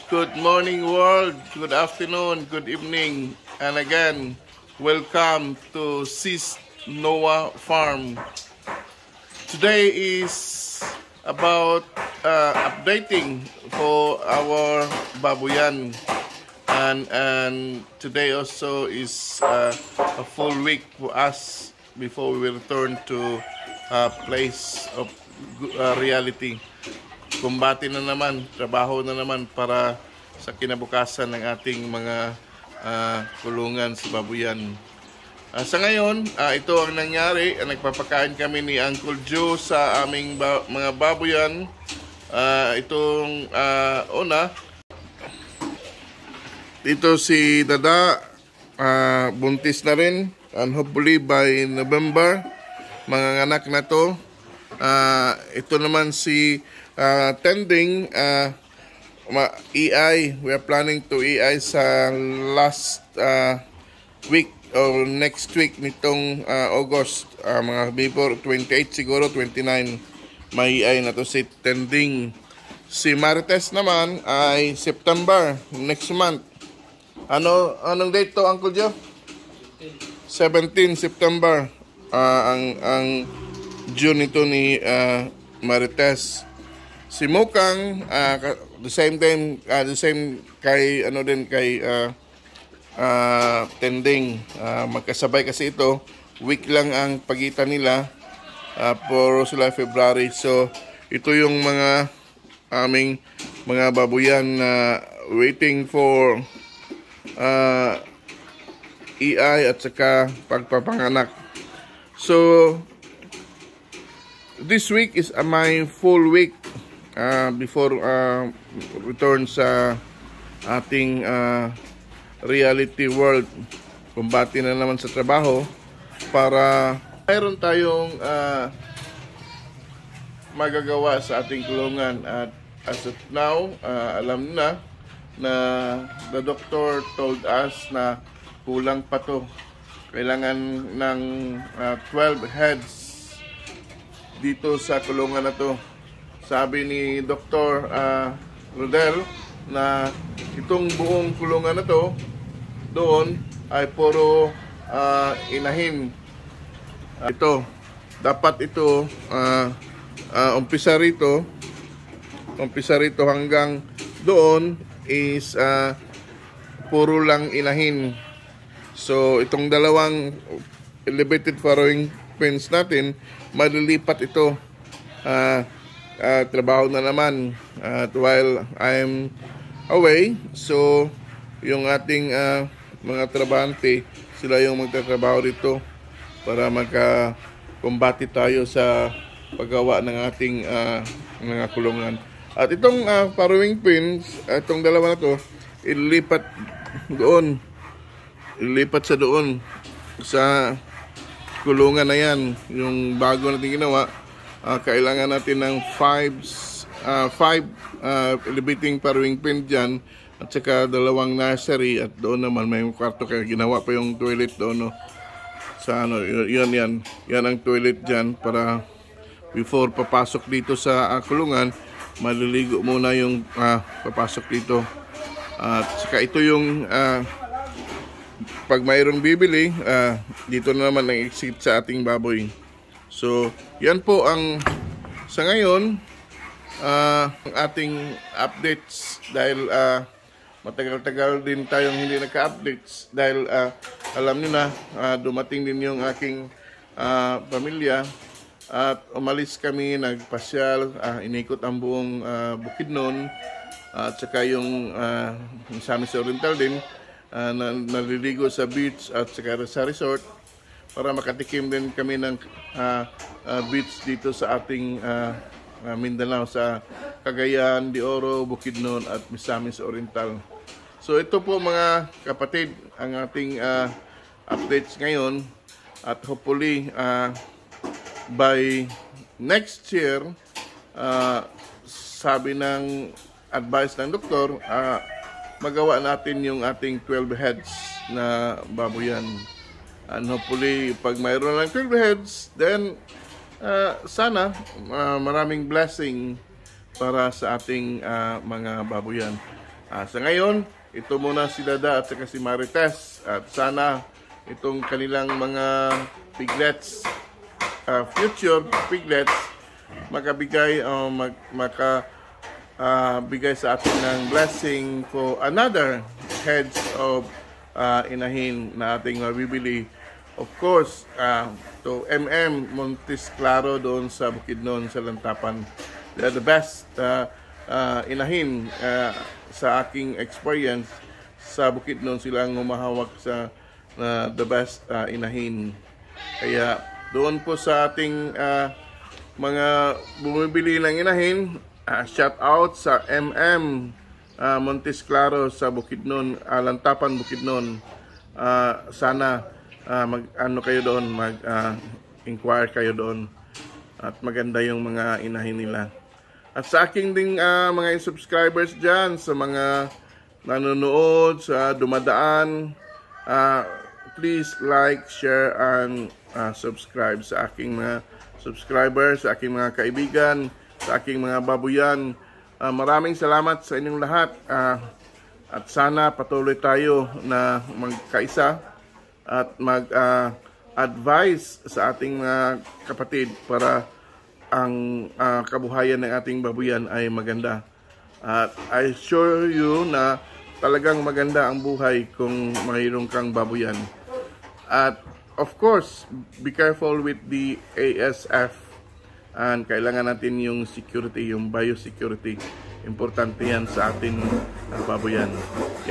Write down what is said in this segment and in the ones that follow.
good morning world, good afternoon, good evening, and again, welcome to Sis Noah Farm. Today is about updating for our babuyan, and today also is a full week for us before we return to a place of reality. Kumbati na naman, trabaho na naman para sa kinabukasan ng ating mga kulungan sa babuyan. Sa ngayon, ito ang nangyari. Nagpapakain kami ni Uncle Joe sa aming mga babuyan. Itong una, ito si Dada, buntis na rin, and hopefully by November, mga anak na to. Ito naman si tending EI. We are planning to EI sa last week or next week nitong August, mga before 28 siguro 29 may EI na to si tending. Si Marites naman ay September, next month. Anong date to, Uncle Joe? 17 September ang June ito ni Marites. Si Mukang the same kay tending, magkasabay kasi ito, week lang ang pagitan nila, for July, February. So ito yung mga aming mga babuyan na waiting for EI at saka pagpapanganak. So this week is my full week before return sa ating reality world. Kumbati na naman sa trabaho para mayroon tayong magagawa sa ating kulungan. At as of now, alam na the doctor told us na kulang pa to. Kailangan ng 12 heads dito sa kulungan na to. Sabi ni Dr. Rodel na itong buong kulungan na to doon ay puro inahin. Ito dapat ito umpisa rito hanggang doon is puro lang inahin. So itong dalawang elevated farrowing pens natin, malilipat ito. Trabaho na naman while I'm away. So yung ating mga trabahante, sila yung magtatrabaho dito para magka-kumbati tayo sa paggawa ng ating mga kulungan. At itong farrowing pins, itong dalawa na to, ilipat sa doon sa kulungan na yan. Yung bago natin ginawa, kailangan natin ng 5 elevating farrowing pin dyan, at saka dalawang nursery, at doon naman may kwarto, kaya ginawa pa yung toilet doon, no? Sa yan ang toilet dyan, para before papasok dito sa kulungan, maliligo muna yung papasok dito. At saka ito yung pag mayroong bibili, dito na naman ang exit sa ating baboy. So yan po ang sa ngayon ang ating updates, dahil matagal-tagal din tayong hindi nagka-updates, dahil alam niyo na dumating din yung aking pamilya at umalis kami, nagpasyal, inikot ang buong Bukidnon at saka yung Misamis Oriental din, naliligo sa beach at saka sa resort para makatikim din kami ng beach dito sa ating Mindanao, sa Cagayan de Oro, Bukidnon at Misamis Oriental. So ito po mga kapatid ang ating updates ngayon, at hopefully by next year, sabi ng advice ng doktor, magawa natin yung ating 12 heads na babuyan. And hopefully, pag mayroon lang 12 heads, then sana maraming blessing para sa ating mga babuyan. Sa ngayon, ito muna si Dada at saka si Marites. At sana itong kanilang mga piglets, future piglets, makabigay o makabigay sa atin ng blessing for another heads of inahin na ating mabibili. Of course, to Montes Claro doon sa Bukidnon, sa Lantapan. They're the best inahin sa aking experience. Sa Bukidnon sila ang humahawak sa the best inahin. Kaya doon po sa ating mga bumibili ng inahin, shout out sa Montes Claro sa Bukidnon, Lantapan, Bukidnon. Sana mag-ano kayo doon, mag-inquire kayo doon at maganda yung mga inahin nila. At sa aking ding mga subscribers dyan, sa mga nanonood, sa dumadaan, please like, share, and subscribe sa aking mga subscribers, sa aking mga kaibigan, sa aking mga babuyan. Maraming salamat sa inyong lahat. At sana patuloy tayo na magkaisa at mag-advise sa ating mga kapatid para ang kabuhayan ng ating babuyan ay maganda. At I assure you na talagang maganda ang buhay kung mayroon kang babuyan. At of course, be careful with the ASF. And kailangan natin yung security, yung biosecurity. Importante yan sa ating babuyan.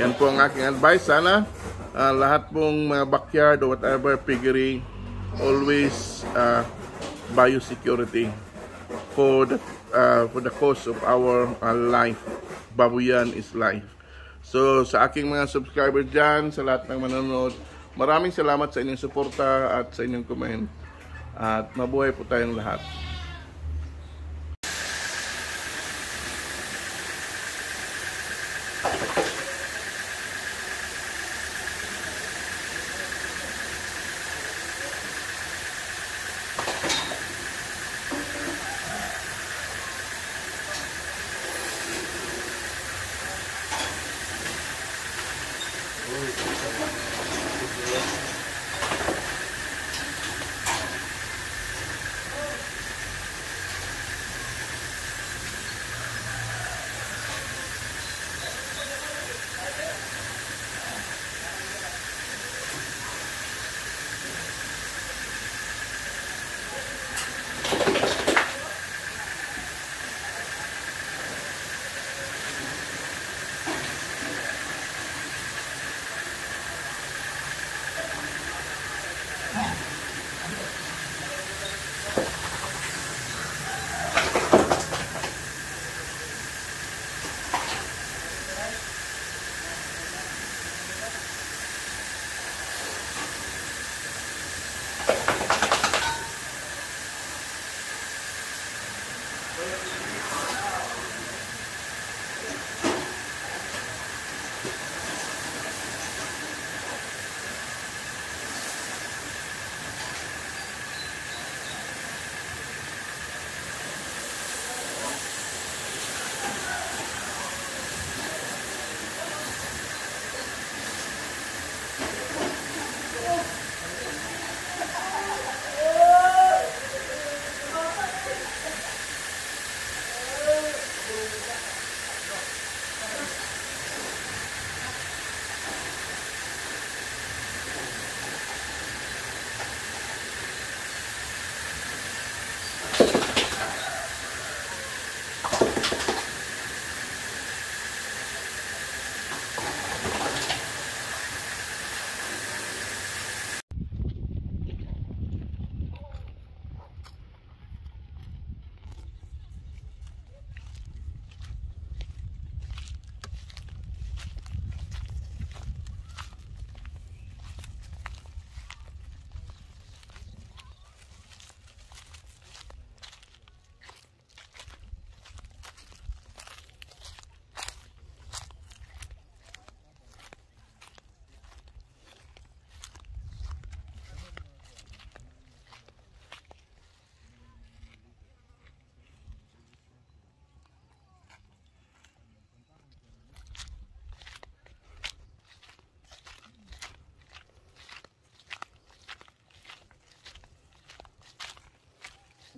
Yan po ang aking advice. Sana lahat pong mga backyard or whatever piggery, always biosecurity for the cause of our life. Babuyan is life. So sa aking mga subscribers dyan, sa lahat ng manonood, maraming salamat sa inyong suporta at sa inyong comment. At mabuhay po tayong lahat.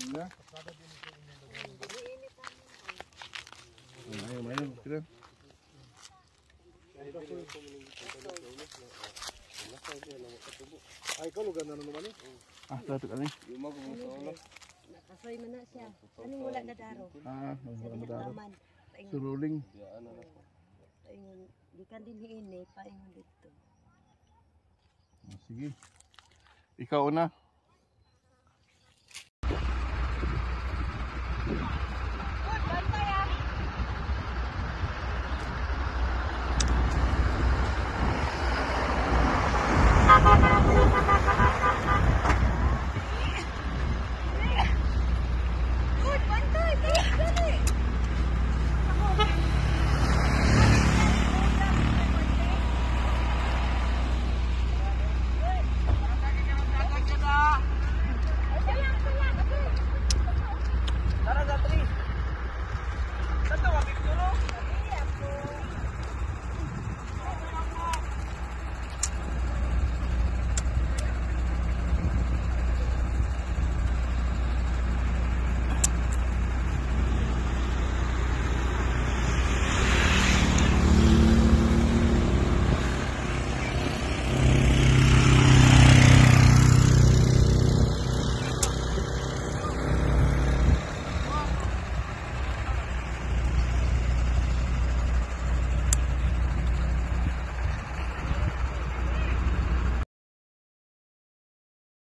Na? Ayaw. Tira. Ay, ikaw lugar na naman eh. Satu kali. Nakasoy man na siya. Kaning wala na daro. Sa Madaro. taman. Paingon, Suruling. paingon, gikan din hiini, paingon dito. Sige. Ikaw una.